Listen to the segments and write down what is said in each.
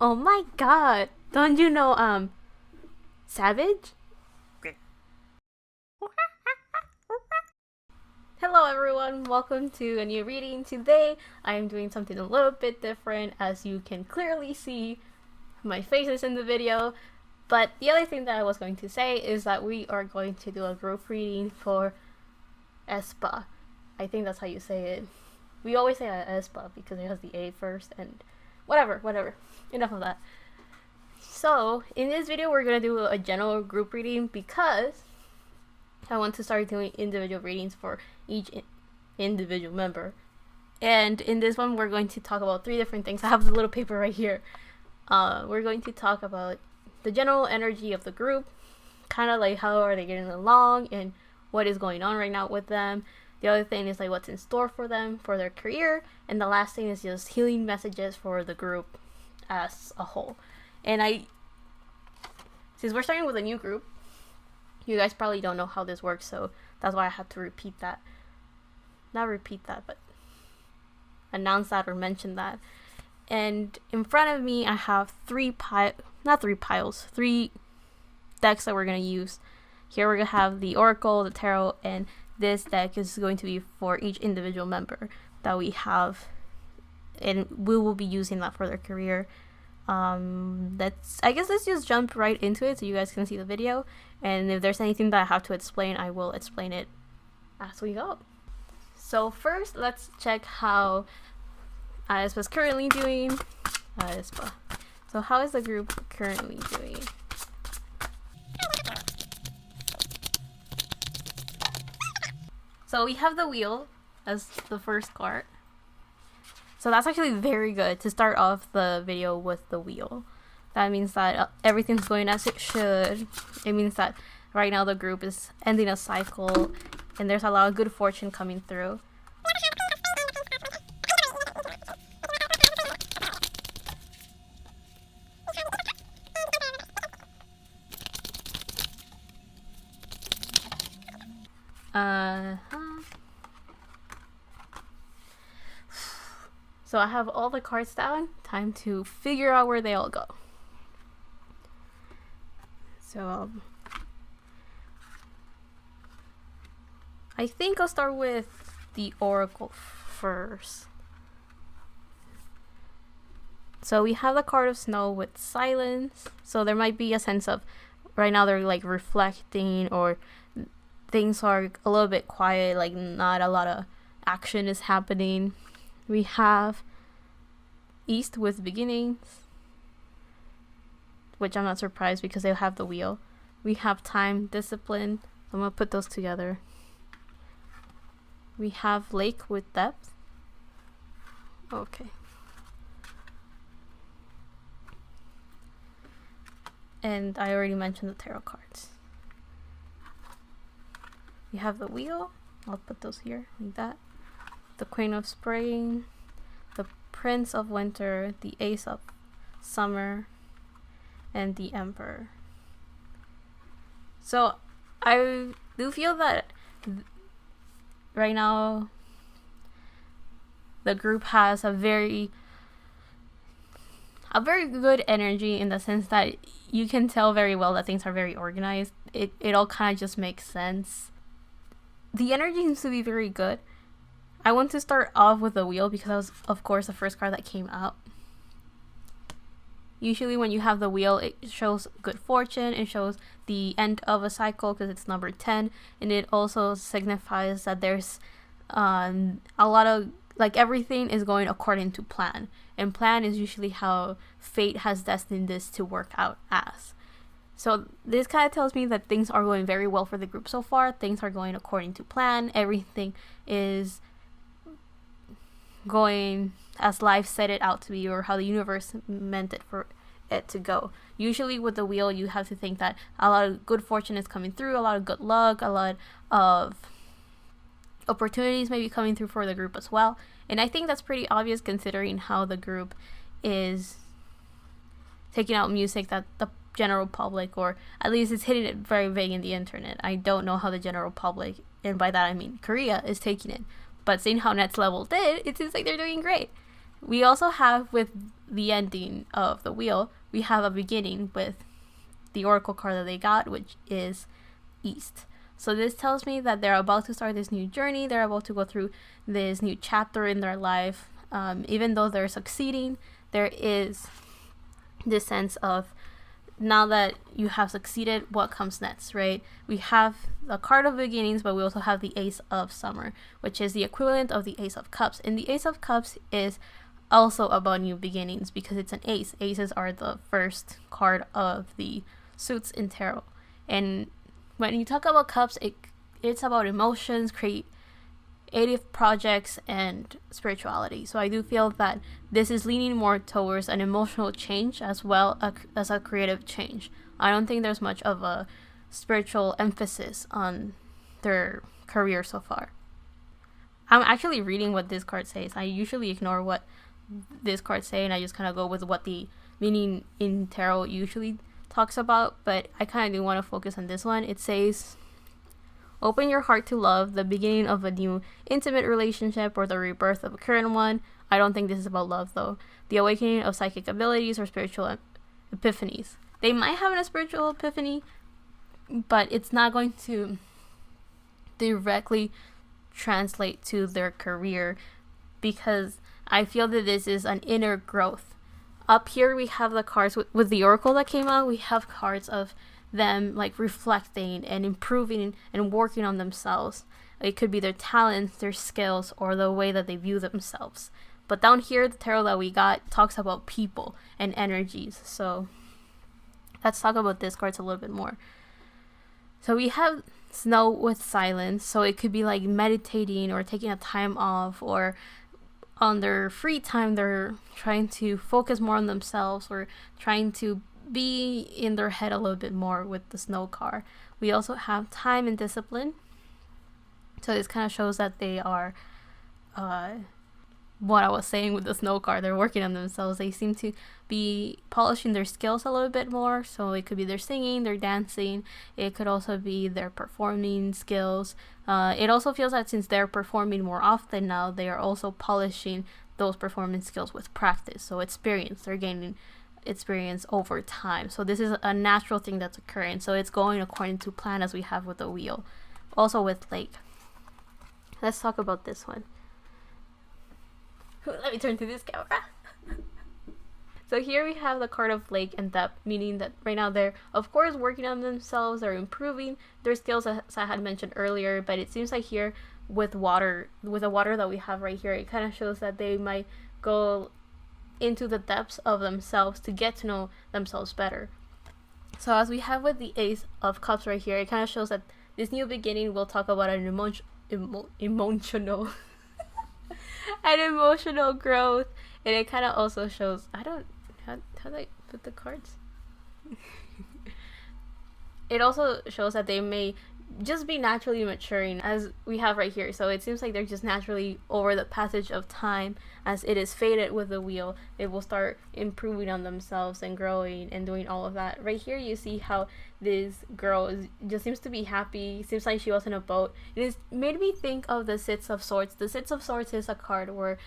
Oh my god. Don't you know, Savage? Hello everyone, welcome to a new reading. Today, I am doing something a little bit different. As you can clearly see, my face is in the video. But the other thing that I was going to say is that we are going to do a group reading for aespa. I think that's how you say it. We always say aespa because it has the A first and whatever. Enough of that. So, in this video we're going to do a general group reading because I want to start doing individual readings for each individual member. And in this one we're going to talk about 3 different things. I have the little paper right here. We're going to talk about the general energy of the group, kind of like how are they getting along and what is going on right now with them. The other thing is like what's in store for them for their career, and the last thing is just healing messages for the group as a whole. And since we're starting with a new group, you guys probably don't know how this works, so that's why I had to but announce that or mention that. And in front of me I have 3 decks that we're going to use. Here we're going to have the Oracle, the Tarot, and this deck is going to be for each individual member that we have, and we will be using that for their career. I guess let's just jump right into it so you guys can see the video, and if there's anything that I have to explain, I will explain it as we go. So first, let's check how aespa is currently doing. aespa. So how is the group currently doing? So we have the wheel as the first card. So that's actually very good to start off the video with the wheel. That means that everything's going as it should. It means that right now the group is ending a cycle and there's a lot of good fortune coming through. So I have all the cards down. Time to figure out where they all go. So I think I'll start with the Oracle first. So we have the card of Snow with silence. So there might be a sense of right now they're like reflecting, or things are a little bit quiet, like not a lot of action is happening. We have East with beginnings, which I'm not surprised because they have the wheel. We have Time, discipline. I'm gonna put those together. We have Lake with depth. Okay. And I already mentioned the tarot cards. We have the wheel. I'll put those here like that. The Queen of Spring, the Prince of Winter, the Ace of Summer, and the Emperor. So I do feel that right now the group has a very good energy, in the sense that you can tell very well that things are very organized. It all kind of just makes sense. The energy seems to be very good. I want to start off with the wheel because that was, of course, the first card that came out. Usually when you have the wheel, it shows good fortune. It shows the end of a cycle because it's number 10. And it also signifies that there's a lot of, like, everything is going according to plan. And plan is usually how fate has destined this to work out as. So this kind of tells me that things are going very well for the group so far. Things are going according to plan. Everything is going as life set it out to be, or how the universe meant it for it to go. Usually with the wheel, you have to think that a lot of good fortune is coming through, a lot of good luck, a lot of opportunities may be coming through for the group as well. And I think that's pretty obvious considering how the group is taking out music that the general public, or at least it's hitting it very vague in the internet. I don't know how the general public, and by that I mean Korea, is taking it. But seeing how Next Level did, it seems like they're doing great. We also have, with the ending of the wheel, we have a beginning with the oracle card that they got, which is East. So this tells me that they're about to start this new journey. They're about to go through this new chapter in their life. Even though they're succeeding, there is this sense of, now that you have succeeded, what comes next, right? We have the card of beginnings, but we also have the Ace of Summer, which is the equivalent of the Ace of Cups. And the Ace of Cups is also about new beginnings because it's an ace. Aces are the first card of the suits in tarot. And when you talk about cups, it's about emotions, creative projects, and spirituality. So I do feel that this is leaning more towards an emotional change as well as a creative change. I don't think there's much of a spiritual emphasis on their career so far. I'm actually reading what this card says. I usually ignore what this card say, and I just kind of go with what the meaning in tarot usually talks about, but I kind of do want to focus on this one. It says, open your heart to love, the beginning of a new intimate relationship or the rebirth of a current one. I don't think this is about love though. The awakening of psychic abilities or spiritual epiphanies. They might have a spiritual epiphany, but it's not going to directly translate to their career, because I feel that this is an inner growth. Up here we have the cards with the oracle that came out. We have cards of them like reflecting and improving and working on themselves. It could be their talents, their skills, or the way that they view themselves. But down here, the tarot that we got talks about people and energies. So let's talk about this cards a little bit more. So we have Snow with silence. So it could be like meditating or taking a time off, or on their free time they're trying to focus more on themselves or trying to be in their head a little bit more with the Snow card. We also have time and discipline. So this kind of shows that they are what I was saying with the Snow card, they're working on themselves. They seem to be polishing their skills a little bit more. So it could be their singing, their dancing. It could also be their performing skills. It also feels that since they're performing more often now, they are also polishing those performance skills with practice. So experience, they're gaining experience over time. So this is a natural thing that's occurring. So it's going according to plan, as we have with the wheel. Also with Lake. Let's talk about this one. Let me turn to this camera. So here we have the card of Lake and Depth, meaning that right now they're, of course, working on themselves, they're improving their skills, as I had mentioned earlier, but it seems like here with water, with the water that we have right here, it kind of shows that they might go into the depths of themselves to get to know themselves better. So as we have with the Ace of Cups right here, it kind of shows that this new beginning will talk about an emotional and emotional growth, and it kind of also shows, how do I put the cards? It also shows that they may just be naturally maturing, as we have right here. So it seems like they're just naturally, over the passage of time, as it is fated with the wheel, they will start improving on themselves and growing and doing all of that. Right here you see how this girl just seems to be happy. Seems like she was in a boat. It has made me think of the Six of Swords. The Six of Swords is a card where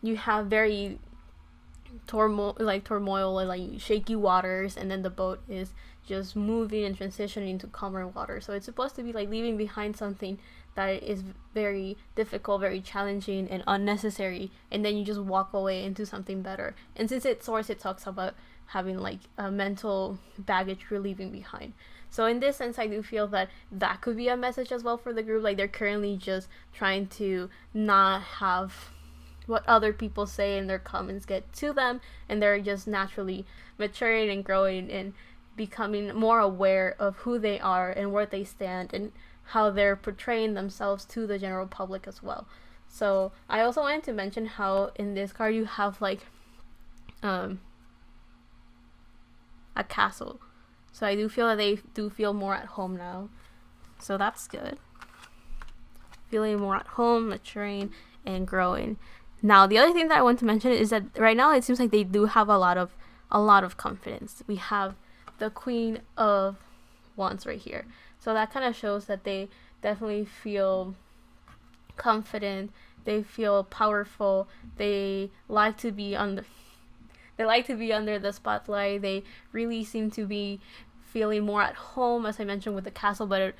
you have very turmoil and like shaky waters, and then the boat is just moving and transitioning to calmer water. So it's supposed to be like leaving behind something that is very difficult, very challenging, and unnecessary, and then you just walk away into something better. And since it's Swords, it talks about having like a mental baggage you're leaving behind. So in this sense, I do feel that that could be a message as well for the group. Like they're currently just trying to not have what other people say and their comments get to them, and they're just naturally maturing and growing and becoming more aware of who they are and where they stand and how they're portraying themselves to the general public as well. So I also wanted to mention how in this card you have like a castle. So I do feel that they do feel more at home now. So that's good. Feeling more at home, maturing, and growing. Now the other thing that I want to mention is that right now it seems like they do have a lot of confidence. We have the Queen of Wands right here. So that kind of shows that they definitely feel confident they feel powerful. They like to be under the spotlight. They really seem to be feeling more at home, as I mentioned with the castle. But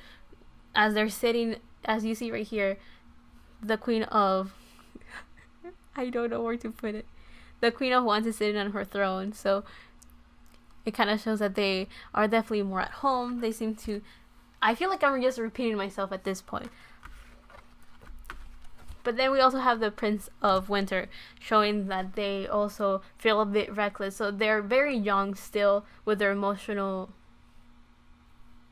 as they're sitting, as you see right here, the Queen of I don't know where to put it. The Queen of Wands is sitting on her throne, so it kind of shows that they are definitely more at home. They seem to. I feel like I'm just repeating myself at this point. But then we also have the Prince of Winter, showing that they also feel a bit reckless. So they're very young still with their emotional,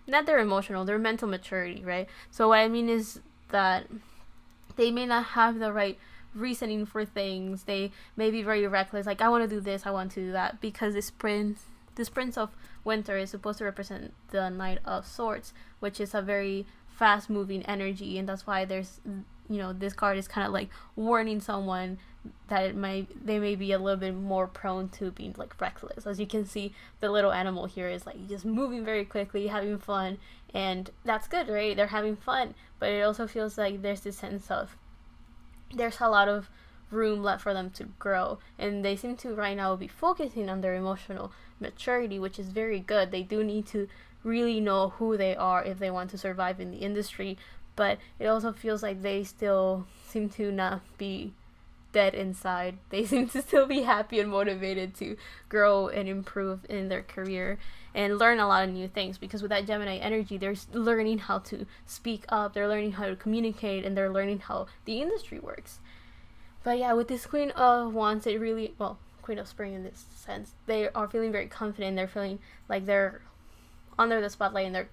not their emotional, their mental maturity, right? So what I mean is that they may not have the right reasoning for things. They may be very reckless, like I want to do this, I want to do that, because this Prince of Winter is supposed to represent the Knight of Swords, which is a very fast moving energy, and that's why there's, this card is kind of like warning someone that they may be a little bit more prone to being like reckless. As you can see, the little animal here is like just moving very quickly, having fun, and that's good, right? They're having fun, but it also feels like there's this sense of there's a lot of room left for them to grow, and they seem to right now be focusing on their emotional maturity, which is very good. They do need to really know who they are if they want to survive in the industry, but it also feels like they still seem to not be dead inside. They seem to still be happy and motivated to grow and improve in their career and learn a lot of new things, because with that Gemini energy, they're learning how to speak up, they're learning how to communicate, and they're learning how the industry works. But yeah, with this Queen of Wands, it really, well, Queen of Spring in this sense, they are feeling very confident. They're feeling like they're under the spotlight and they're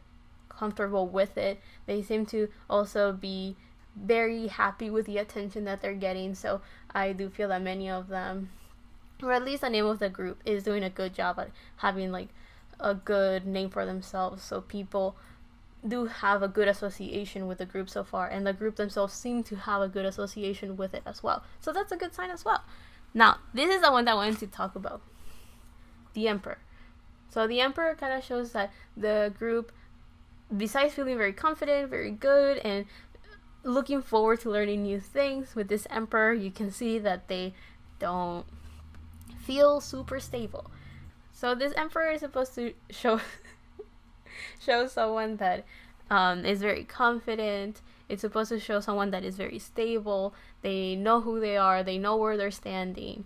comfortable with it. They seem to also be very happy with the attention that they're getting. So I do feel that many of them, or at least the name of the group, is doing a good job at having like a good name for themselves. So people do have a good association with the group so far, and the group themselves seem to have a good association with it as well. So that's a good sign as well. Now, this is the one that I wanted to talk about. The Emperor. So the Emperor kind of shows that the group, besides feeling very confident, very good, and looking forward to learning new things, with this Emperor, you can see that they don't feel super stable. So this Emperor is supposed to show someone that is very confident. It's supposed to show someone that is very stable. They know who they are. They know where they're standing.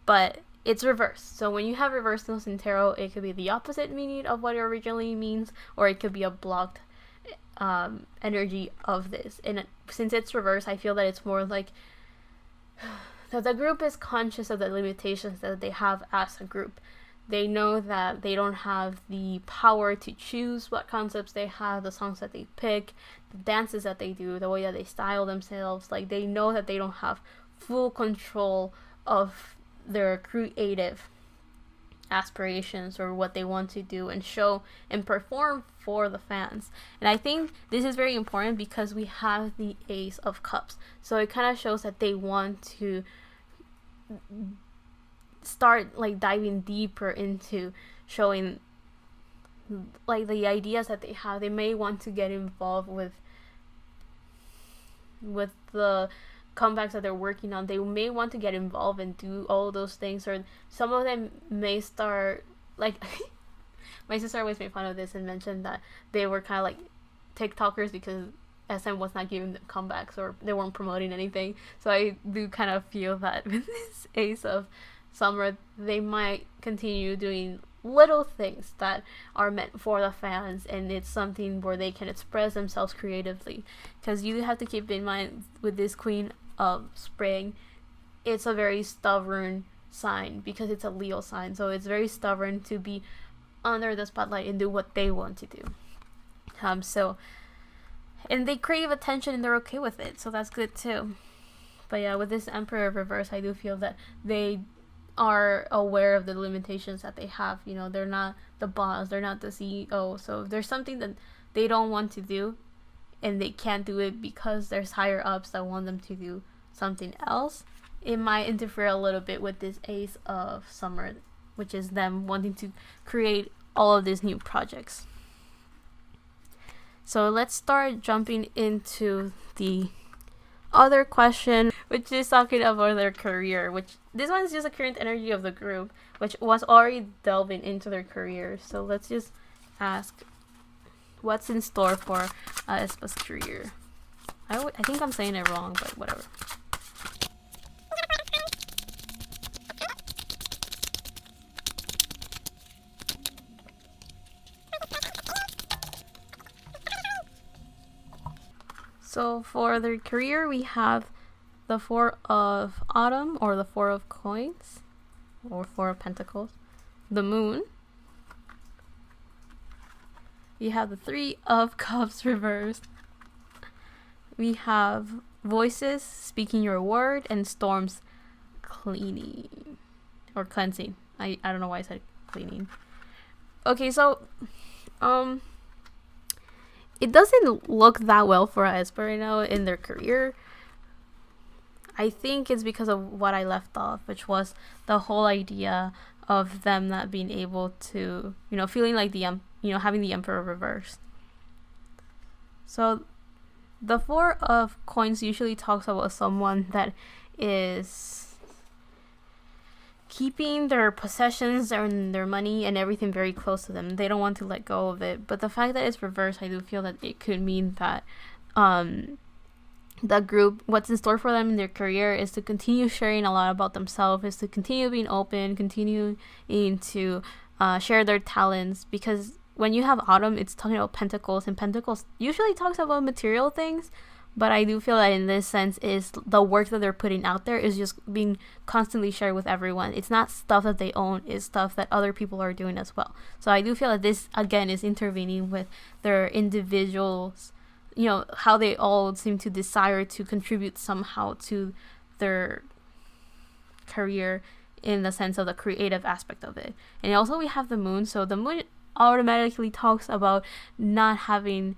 But it's reversed. So when you have reversals in tarot, it could be the opposite meaning of what it originally means, or it could be a blocked energy of this. And since it's reversed, I feel that it's more like that the group is conscious of the limitations that they have as a group. They know that they don't have the power to choose what concepts they have, the songs that they pick, the dances that they do, the way that they style themselves. Like, they know that they don't have full control of their creative aspirations or what they want to do and show and perform for the fans. And I think this is very important because we have the Ace of Cups. So it kind of shows that they want to start like diving deeper into showing like the ideas that they have. They may want to get involved with the comebacks that they're working on. They may want to get involved and do all those things, or some of them may start like my sister always made fun of this and mentioned that they were kind of like TikTokers because SM was not giving them comebacks or they weren't promoting anything. So I do kind of feel that with this Ace of Summer, they might continue doing little things that are meant for the fans, and it's something where they can express themselves creatively. Because you have to keep in mind, with this Queen of Spring, it's a very stubborn sign because it's a Leo sign, so it's very stubborn to be under the spotlight and do what they want to do. And they crave attention and they're okay with it, so that's good too. But yeah, with this Emperor reverse, I do feel that they are aware of the limitations that they have. You know, they're not the boss, they're not the CEO, so if there's something that they don't want to do and they can't do it because there's higher ups that want them to do something else, it might interfere a little bit with this Ace of Summer, which is them wanting to create all of these new projects. So let's start jumping into the other question, which is talking about their career, which this one is just a current energy of the group, which was already delving into their career. So let's just ask, what's in store for aespa's career? I think I'm saying it wrong, but whatever. So for their career, we have the Four of Autumn, or the Four of Coins, or Four of Pentacles, the Moon. We have the Three of Cups reversed. We have Voices, Speaking Your Word, and Storms, Cleaning, or Cleansing. I don't know why I said cleaning. Okay, so it doesn't look that well for aespa right now in their career. I think it's because of what I left off, which was the whole idea of them not being able to, feeling like having the Emperor reversed. So the Four of Coins usually talks about someone that is keeping their possessions and their money and everything very close to them. They don't want to let go of it. But the fact that it's reversed, I do feel that it could mean that the group, what's in store for them in their career is to continue sharing a lot about themselves, is to continue being open, continuing to share their talents. Because when you have Autumn, it's talking about Pentacles, and Pentacles usually talks about material things. But I do feel that in this sense is the work that they're putting out there is just being constantly shared with everyone. It's not stuff that they own, it's stuff that other people are doing as well. So I do feel that this, again, is intervening with their individuals, how they all seem to desire to contribute somehow to their career in the sense of the creative aspect of it. And also we have the Moon. So the Moon automatically talks about not having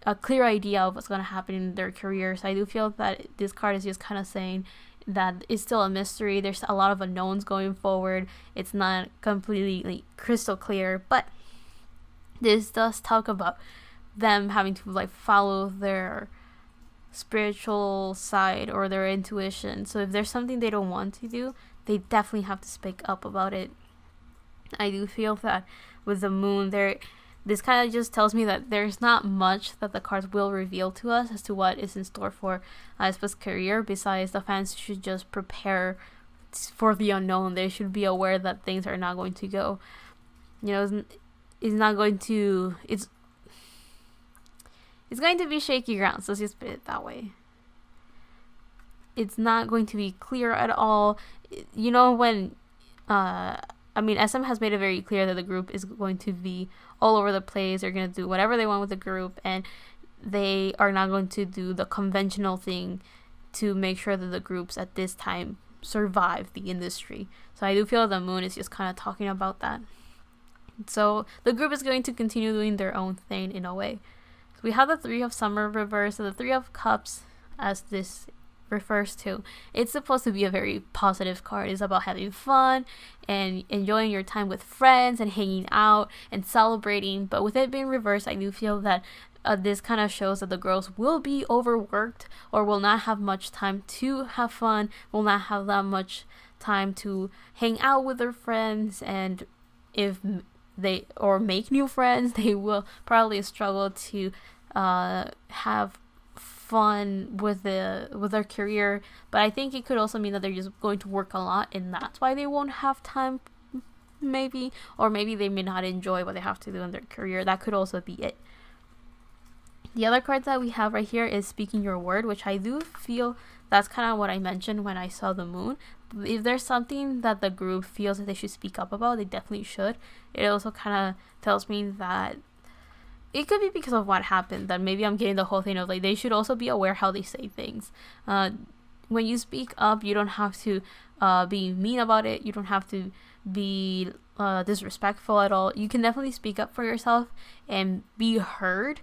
a clear idea of what's going to happen in their career. So I do feel that this card is just kind of saying that it's still a mystery. There's a lot of unknowns going forward. It's not completely crystal clear, but this does talk about them having to follow their spiritual side or their intuition. So if there's something they don't want to do, they definitely have to speak up about it. I do feel that with the Moon, this kind of just tells me that there's not much that the cards will reveal to us as to what is in store for aespa's career, besides the fans should just prepare for the unknown. They should be aware that things are not going to go, it's not going to, it's going to be shaky ground, so let's just put it that way. It's not going to be clear at all. When SM has made it very clear that the group is going to be all over the place. They're going to do whatever they want with the group, and they are not going to do the conventional thing to make sure that the groups at this time survive the industry. So I do feel the Moon is just kind of talking about that. So the group is going to continue doing their own thing in a way. So we have the Three of Summer reversed, so the Three of Cups, as this refers to, it's supposed to be a very positive card. It's about having fun and enjoying your time with friends and hanging out and celebrating. But with it being reversed, I do feel that this kind of shows that the girls will be overworked or will not have much time to have fun, will not have that much time to hang out with their friends, and if they or make new friends, they will probably struggle to have fun with their career. But I think it could also mean that they're just going to work a lot, and that's why they won't have time, maybe, or maybe they may not enjoy what they have to do in their career. That could also be it. The other cards that we have right here is Speaking Your Word, which I do feel that's kind of what I mentioned when I saw the Moon. If there's something that the group feels that they should speak up about, they definitely should. It also kind of tells me that it could be because of what happened, that maybe I'm getting the whole thing of they should also be aware how they say things. When you speak up, you don't have to be mean about it. You don't have to be disrespectful at all. You can definitely speak up for yourself and be heard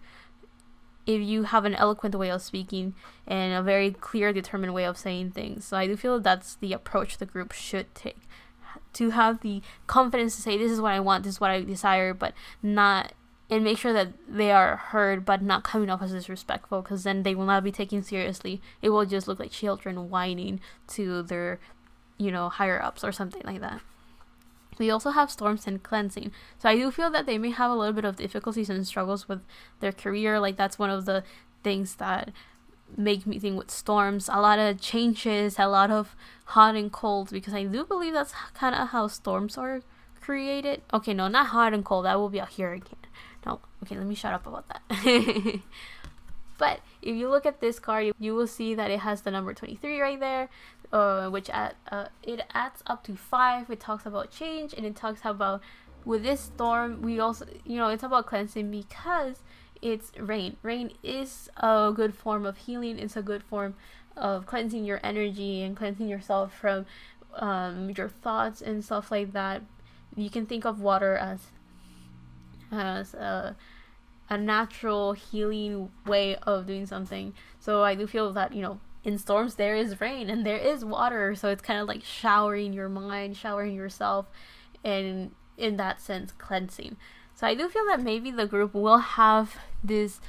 if you have an eloquent way of speaking and a very clear, determined way of saying things. So I do feel that's the approach the group should take, to have the confidence to say, this is what I want, this is what I desire, but not and make sure that they are heard but not coming off as disrespectful, because then they will not be taken seriously. It will just look like children whining to their, higher ups or something like that. We also have storms and cleansing. So I do feel that they may have a little bit of difficulties and struggles with their career. Like, that's one of the things that make me think with storms. A lot of changes, a lot of hot and cold, because I do believe that's kind of how storms are created. Okay, no, not hot and cold. That will be a hurricane. No, okay, let me shut up about that. But if you look at this card, you will see that it has the number 23 right there, which it adds up to 5. It talks about change, and it talks about, with this storm, we also, it's about cleansing, because it's rain. Rain is a good form of healing. It's a good form of cleansing your energy and cleansing yourself from your thoughts and stuff like that. You can think of water as a natural healing way of doing something. So I do feel that, in storms there is rain and there is water, so it's kind of like showering your mind, showering yourself, and in that sense cleansing. So I do feel that maybe the group will have this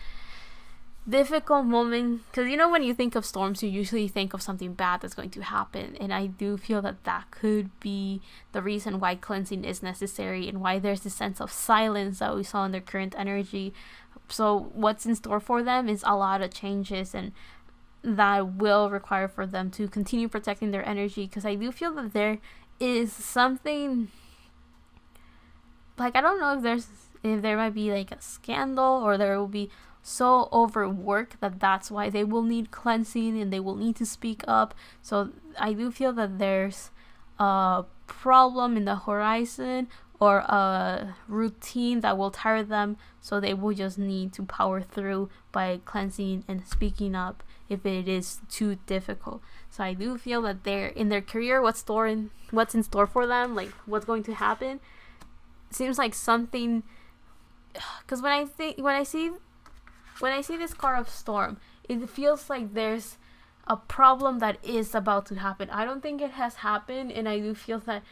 difficult moment, because when you think of storms, you usually think of something bad that's going to happen, and I do feel that that could be the reason why cleansing is necessary, and why there's this sense of silence that we saw in their current energy. So what's in store for them is a lot of changes, and that will require for them to continue protecting their energy, because I do feel that there is something, like, I don't know if there might be like a scandal, or there will be so overworked that's why they will need cleansing and they will need to speak up. So I do feel that there's a problem in the horizon, or a routine that will tire them, so they will just need to power through by cleansing and speaking up if it is too difficult. So I do feel that they're in their career, what's in store for them, like what's going to happen, seems like something, because when I see this card of storm, it feels like there's a problem that is about to happen. I don't think it has happened, and I do feel that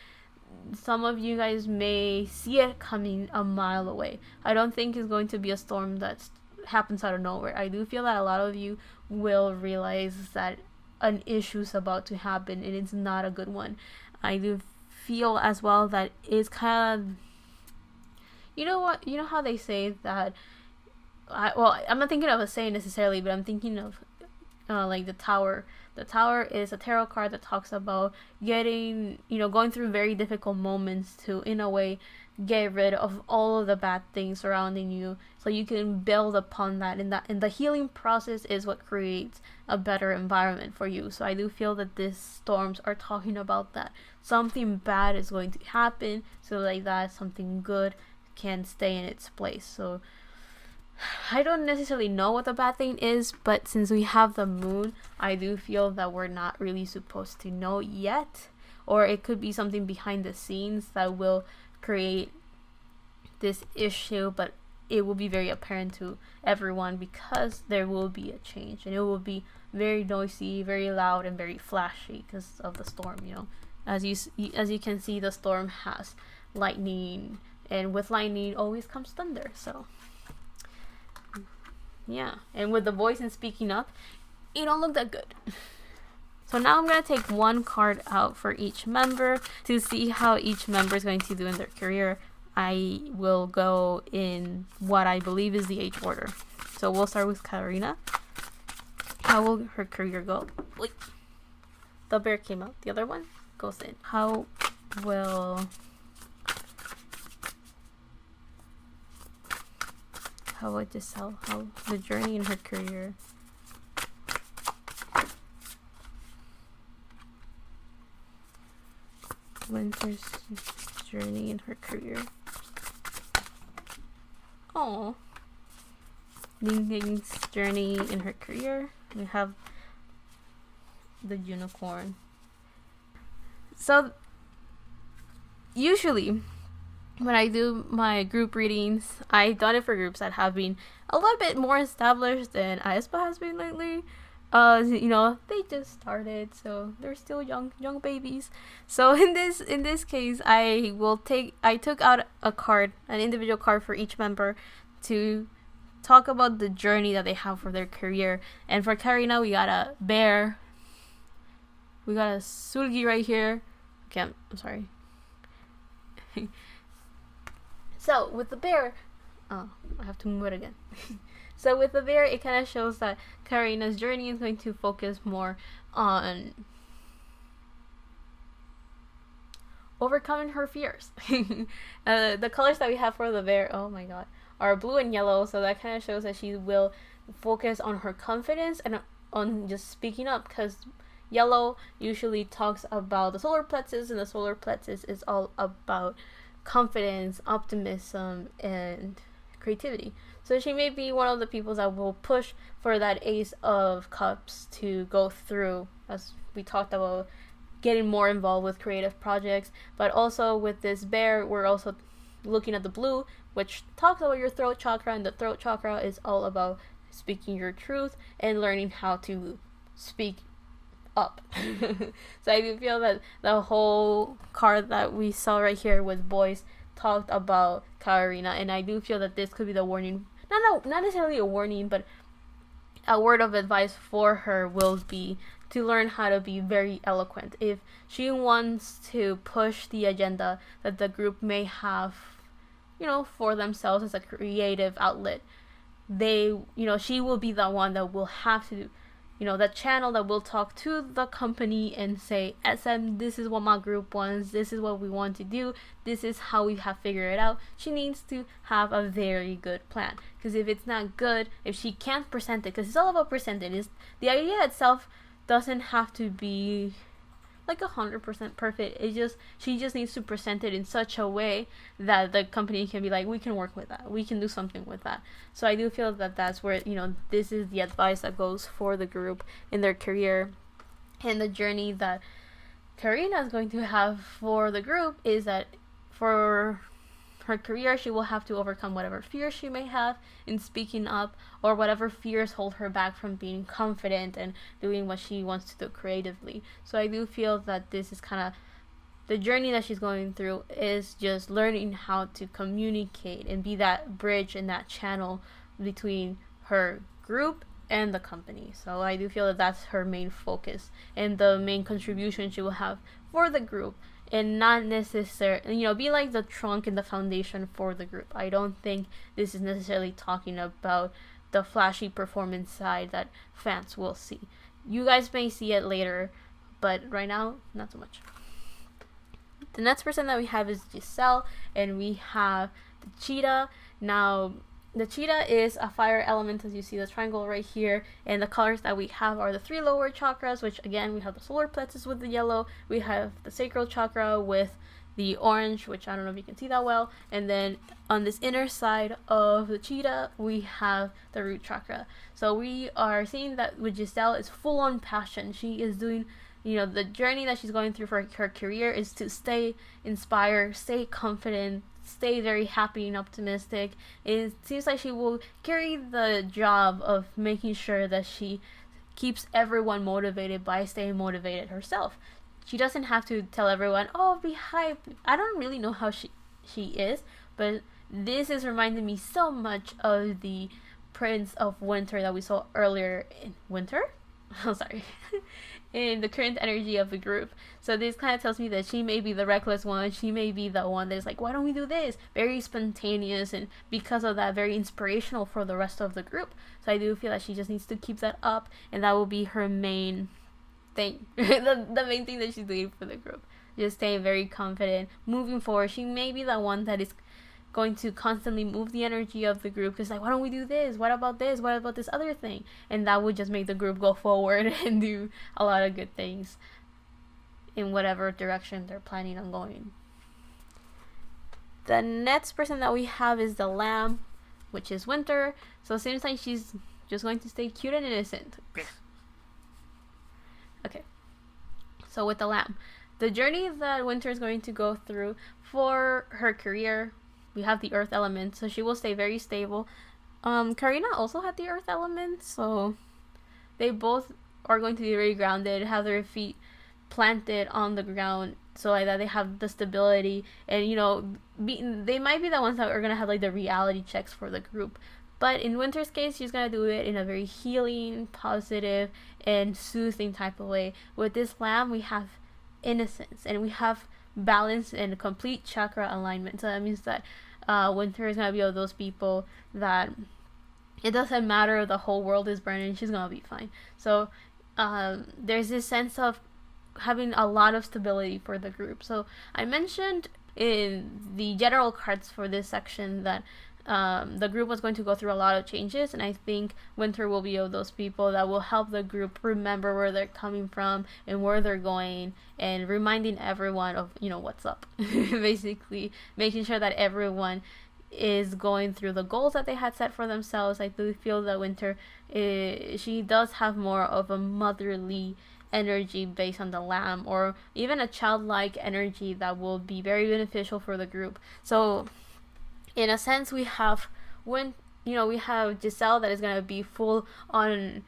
some of you guys may see it coming a mile away. I don't think it's going to be a storm that happens out of nowhere. I do feel that a lot of you will realize that an issue is about to happen, and it's not a good one. I do feel as well that it's kind of, you know how they say that, I'm not thinking of a saying necessarily, but I'm thinking of like the Tower. The Tower is a tarot card that talks about going through very difficult moments to, in a way, get rid of all of the bad things surrounding you, so you can build upon that, and the healing process is what creates a better environment for you. So I do feel that these storms are talking about that. Something bad is going to happen, so like that something good can stay in its place. So I don't necessarily know what the bad thing is, but since we have the moon, I do feel that we're not really supposed to know yet, or it could be something behind the scenes that will create this issue, but it will be very apparent to everyone, because there will be a change, and it will be very noisy, very loud, and very flashy because of the storm. As you can see, the storm has lightning, and with lightning always comes thunder. So yeah, and with the voice and speaking up, it don't look that good. So now I'm going to take one card out for each member to see how each member is going to do in their career. I will go in what I believe is the age order. So we'll start with Katarina. How will her career go? Wait. The bear came out. The other one goes in. How will the journey in her career? Winter's journey in her career. Oh, Ding Ding's journey in her career. We have the unicorn. So usually when I do my group readings, I've done it for groups that have been a little bit more established than aespa has been lately. They just started, so they're still young babies. So in this case, I took out an individual card for each member to talk about the journey that they have for their career. And for Karina, we got a bear. We got a Sulgi right here. Okay, I'm sorry. So with the bear, I have to move it again. So with the bear, it kind of shows that Karina's journey is going to focus more on overcoming her fears. The colors that we have for the bear, oh my god, are blue and yellow. So that kind of shows that she will focus on her confidence and on just speaking up, because yellow usually talks about the solar plexus, and the solar plexus is all about confidence, optimism, and creativity. So she may be one of the people that will push for that Ace of Cups to go through, as we talked about, getting more involved with creative projects. But also with this bear, we're also looking at the blue, which talks about your throat chakra, and the throat chakra is all about speaking your truth and learning how to speak up. So I do feel that the whole card that we saw right here with boys talked about Karina, and I do feel that this could be the warning, not necessarily a warning, but a word of advice for her will be to learn how to be very eloquent. If she wants to push the agenda that the group may have, for themselves as a creative outlet, she will be the one that will have to, that channel that will talk to the company and say, SM, this is what my group wants, this is what we want to do, this is how we have figured it out. She needs to have a very good plan, because if it's not good, if she can't present it, because it's all about presenting, the idea itself doesn't have to be like 100% perfect. She just needs to present it in such a way that the company can be like, we can work with that, we can do something with that. So I do feel that that's where, this is the advice that goes for the group in their career. And the journey that Karina is going to have for the group is that for her career, she will have to overcome whatever fears she may have in speaking up, or whatever fears hold her back from being confident and doing what she wants to do creatively. So I do feel that this is kind of the journey that she's going through, is just learning how to communicate and be that bridge and that channel between her group and the company. So I do feel that that's her main focus and the main contribution she will have for the group, and not necessarily, be like the trunk and the foundation for the group. I don't think this is necessarily talking about the flashy performance side that fans will see. You guys may see it later, but right now, not so much. The next person that we have is Giselle, and we have the cheetah. Now, the cheetah is a fire element, as you see the triangle right here, and the colors that we have are the 3 lower chakras, which again, we have the solar plexus with the yellow, we have the sacral chakra with the orange, which I don't know if you can see that well, and then on this inner side of the cheetah, we have the root chakra. So we are seeing that with Giselle is full on passion. She is doing, the journey that she's going through for her career is to stay inspired, stay confident, stay very happy and optimistic. It seems like she will carry the job of making sure that she keeps everyone motivated by staying motivated herself. She doesn't have to tell everyone, oh, be hyped. I don't really know how she is, but this is reminding me so much of the Prince of Winter that we saw earlier in Winter. I'm sorry. In the current energy of the group. So this kind of tells me that she may be the reckless one. She may be the one that's like, why don't we do this? Very spontaneous, and because of that, very inspirational for the rest of the group. So I do feel that she just needs to keep that up, and that will be her main thing. the main thing that she's doing for the group. Just staying very confident, moving forward. She may be the one that is going to constantly move the energy of the group, because like, why don't we do this, what about this, what about this other thing, and that would just make the group go forward and do a lot of good things in whatever direction they're planning on going. The next person that we have is the lamb, which is Winter. So it seems like she's just going to stay cute and innocent. Okay, so with the lamb, the journey that Winter is going to go through for her career, we have the earth element, so she will stay very stable. Karina also had the earth element, so they both are going to be very grounded, have their feet planted on the ground, so like that they have the stability, and you know, they might be the ones that are gonna have like the reality checks for the group. But in Winter's case, she's gonna do it in a very healing, positive, and soothing type of way. With this lamb, we have innocence, and we have balance and complete chakra alignment. So that means that Winter is gonna be of those people that it doesn't matter if the whole world is burning, she's gonna be fine. So there's this sense of having a lot of stability for the group. So I mentioned in the general cards for this section that the group was going to go through a lot of changes, and I think Winter will be of those people that will help the group remember where they're coming from and where they're going, and reminding everyone of, you know, what's up. Basically making sure that everyone is going through the goals that they had set for themselves. I do feel that Winter, she does have more of a motherly energy based on the lamb, or even a childlike energy that will be very beneficial for the group. So in a sense, we have we have Giselle that is gonna be full on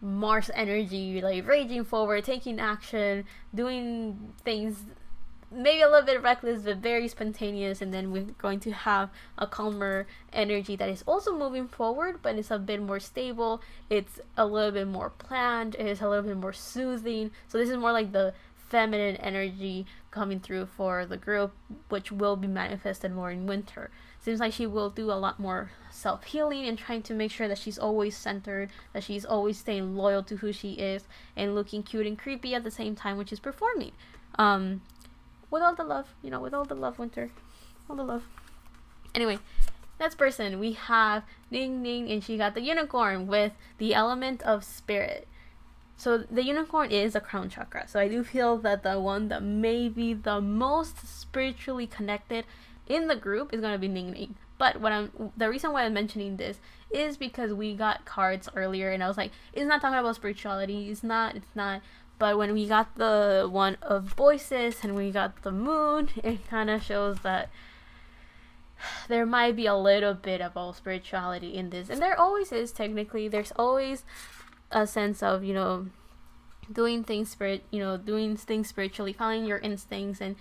Mars energy, like raging forward, taking action, doing things maybe a little bit reckless but very spontaneous. And then we're going to have a calmer energy that is also moving forward, but it's a bit more stable, it's a little bit more planned, it's a little bit more soothing. So this is more like the feminine energy coming through for the group, which will be manifested more in Winter. Seems like she will do a lot more self-healing and trying to make sure that she's always centered, that she's always staying loyal to who she is, and looking cute and creepy at the same time, which is performing. With all the love, with all the love, Winter. All the love. Anyway, next person, we have Ning Ning, and she got the unicorn with the element of spirit. So the unicorn is a crown chakra. So I do feel that the one that may be the most spiritually connected in the group is going to be Ning Ning. But the reason why I'm mentioning this is because we got cards earlier, and I was like, it's not talking about spirituality. It's not. But when we got the one of voices and we got the moon, it kind of shows that there might be a little bit about spirituality in this. And there always is, technically. There's always a sense of, doing things spiritually, following your instincts, and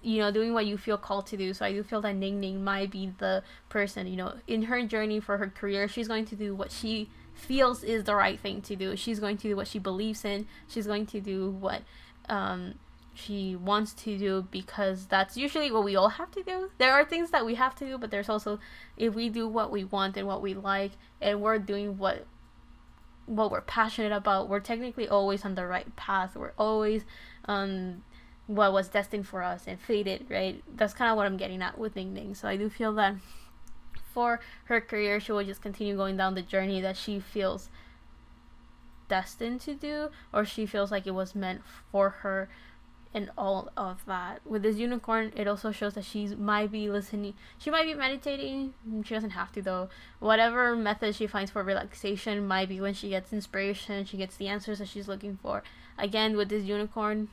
doing what you feel called to do. So I do feel that Ning Ning might be the person, in her journey for her career, she's going to do what she feels is the right thing to do. She's going to do what she believes in. She's going to do what she wants to do, because that's usually what we all have to do. There are things that we have to do, but there's also, if we do what we want and what we like, and we're doing what we're passionate about, we're technically always on the right path. We're always what was destined for us and fated, right? That's kind of what I'm getting at with Ning Ning. So I do feel that for her career, she will just continue going down the journey that she feels destined to do, or she feels like it was meant for her, and all of that. With this unicorn, it also shows that she might be listening, she might be meditating. She doesn't have to, though. Whatever method she finds for relaxation might be when she gets inspiration, she gets the answers that she's looking for. Again, with this unicorn,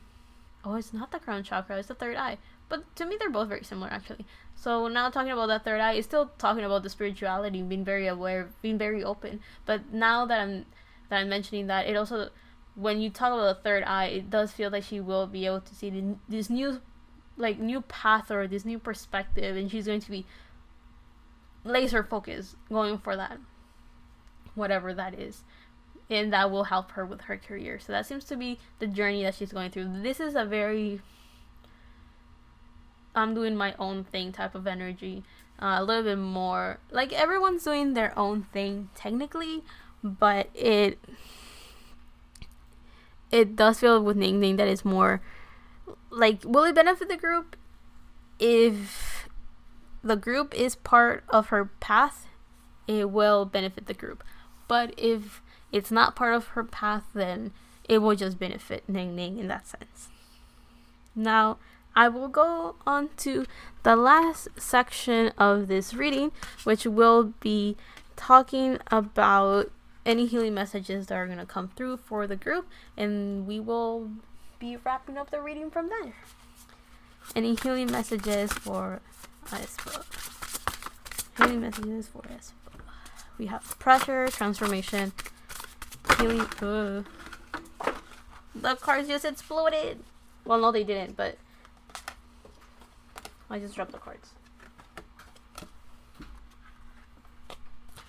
it's not the crown chakra, it's the third eye. But to me, they're both very similar, actually. So now talking about that third eye is still talking about the spirituality, being very aware, being very open. But now that I'm mentioning that, it also, when you talk about the third eye, it does feel like she will be able to see this new path, or this new perspective, and she's going to be laser focused going for that, whatever that is. And that will help her with her career. So that seems to be the journey that she's going through. This is a very I'm doing my own thing type of energy. A little bit more like everyone's doing their own thing technically, but it does feel with Ning Ning that it's more like, will it benefit the group? If the group is part of her path, it will benefit the group. But if it's not part of her path, then it will just benefit Ning Ning in that sense. Now, I will go on to the last section of this reading, which will be talking about any healing messages that are going to come through for the group, and we will be wrapping up the reading from there. Any healing messages for aespa. Healing messages for aespa. We have pressure, transformation, healing. The cards just exploded. Well, no, they didn't, but I just dropped the cards.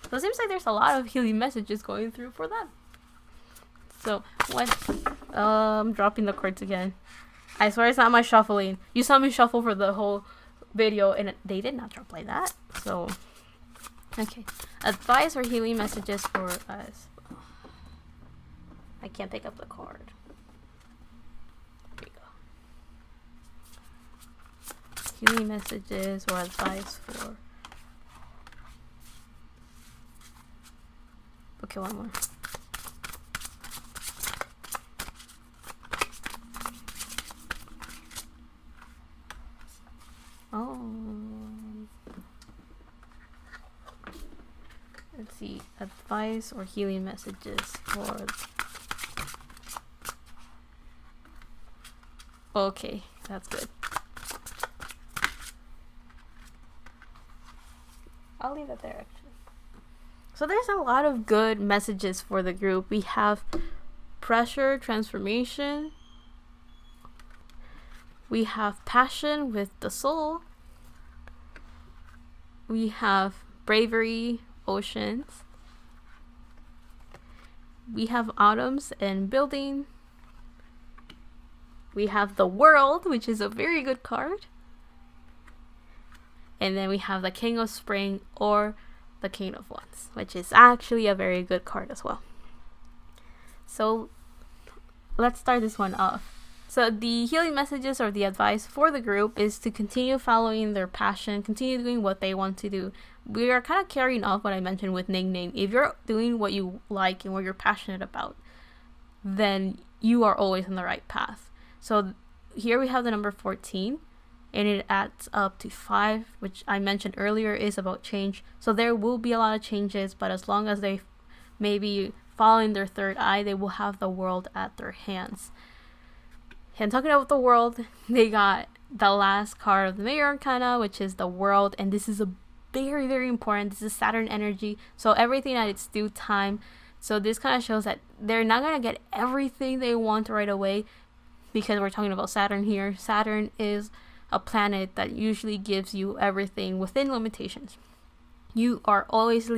So it seems like there's a lot of healing messages going through for them. So what? I'm dropping the cards again. I swear it's not my shuffling. You saw me shuffle for the whole video, and they did not drop like that. So, okay. Advice or healing messages for us. I can't pick up the card. There you go. Healing messages or advice for. Okay, one more. Oh. Let's see. Advice or healing messages for. Okay, that's good. I'll leave it there actually. So there's a lot of good messages for the group. We have pressure, transformation. We have passion with the soul. We have bravery, oceans. We have autumns and building. We have the world, which is a very good card. And then we have the King of Spring or the King of Wands, which is actually a very good card as well. So let's start this one off. So the healing messages or the advice for the group is to continue following their passion, continue doing what they want to do. We are kind of carrying off what I mentioned with Ning Ning. If you're doing what you like and what you're passionate about, then you are always on the right path. So here we have the number 14, and it adds up to 5, which I mentioned earlier is about change. So there will be a lot of changes, but as long as they maybe follow in their third eye, they will have the world at their hands. And talking about the world, they got the last card of the Major Arcana, which is the world, and this is a very, very important. This is Saturn energy, so everything at its due time. So this kind of shows that they're not going to get everything they want right away, because we're talking about Saturn here. Saturn is a planet that usually gives you everything within limitations. You are always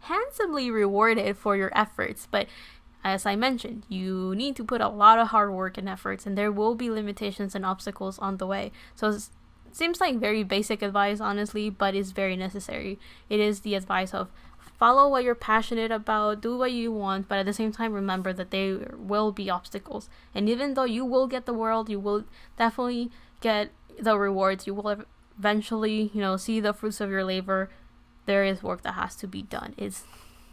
handsomely rewarded for your efforts, but as I mentioned, you need to put a lot of hard work and efforts, and there will be limitations and obstacles on the way. So it seems like very basic advice, honestly, but it's very necessary. It is the advice of follow what you're passionate about, do what you want, but at the same time, remember that there will be obstacles. And even though you will get the world, you will definitely get the rewards. You will eventually, see the fruits of your labor. There is work that has to be done.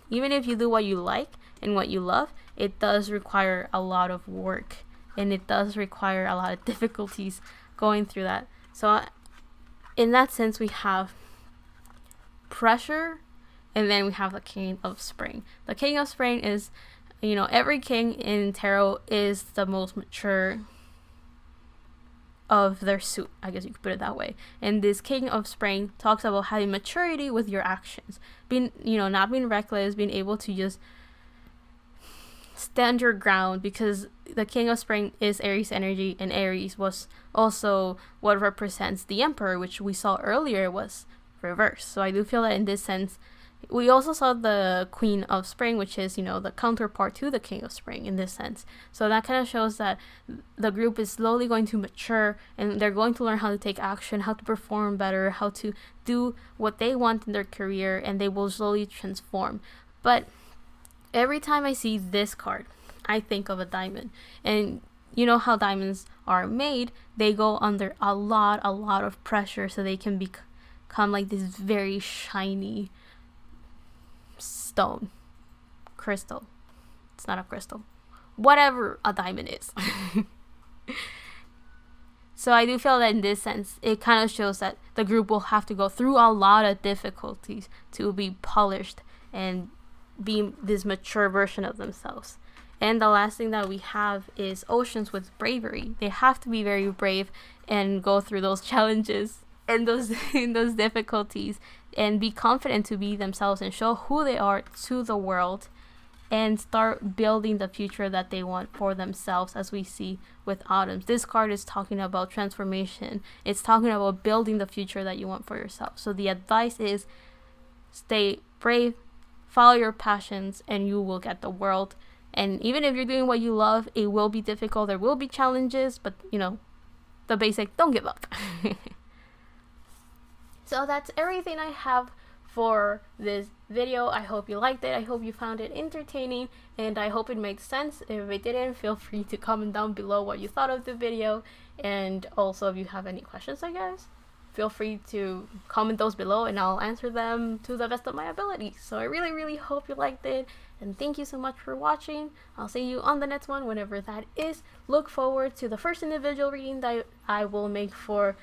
Even if you do what you like and what you love, it does require a lot of work, and it does require a lot of difficulties going through that. So in that sense, we have pressure, and then we have the King of Spring. The King of Spring is, every king in tarot is the most mature of their suit, I guess you could put it that way. And this King of Spring talks about having maturity with your actions, being, not being reckless, being able to just stand your ground, because the King of Spring is Aries energy, and Aries was also what represents the Emperor, which we saw earlier was reversed. So I do feel that in this sense, we also saw the Queen of Spring, which is, the counterpart to the King of Spring in this sense. So that kind of shows that the group is slowly going to mature, and they're going to learn how to take action, how to perform better, how to do what they want in their career, and they will slowly transform. But every time I see this card, I think of a diamond. And you know how diamonds are made? They go under a lot of pressure, so they can become like this very shiny stone, crystal. It's not a crystal, whatever a diamond is. So I do feel that in this sense, it kind of shows that the group will have to go through a lot of difficulties to be polished and be this mature version of themselves. And the last thing that we have is oceans with bravery. They have to be very brave and go through those challenges and those difficulties, and be confident to be themselves and show who they are to the world. and start building the future that they want for themselves, as we see with Autumn's. This card is talking about transformation. It's talking about building the future that you want for yourself. So the advice is stay brave, follow your passions, and you will get the world. And even if you're doing what you love, it will be difficult. There will be challenges, but you know, the basic, don't give up. So that's everything I have for this video. I hope you liked it. I hope you found it entertaining, and I hope it made sense. If it didn't, feel free to comment down below what you thought of the video, and also if you have any questions, I guess, feel free to comment those below and I'll answer them to the best of my ability. So I really hope you liked it, and thank you so much for watching. I'll see you on the next one, whenever that is. Look forward to the first individual reading that I will make for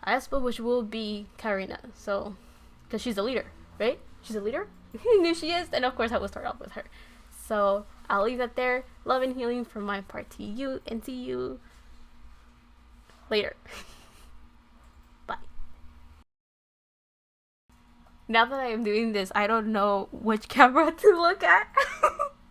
aespa, which will be Karina. So, because she's the leader, right? She's a leader? If she is, then of course I will start off with her. So I'll leave that there. Love and healing from my part to you, and see you later. Bye. Now that I am doing this, I don't know which camera to look at.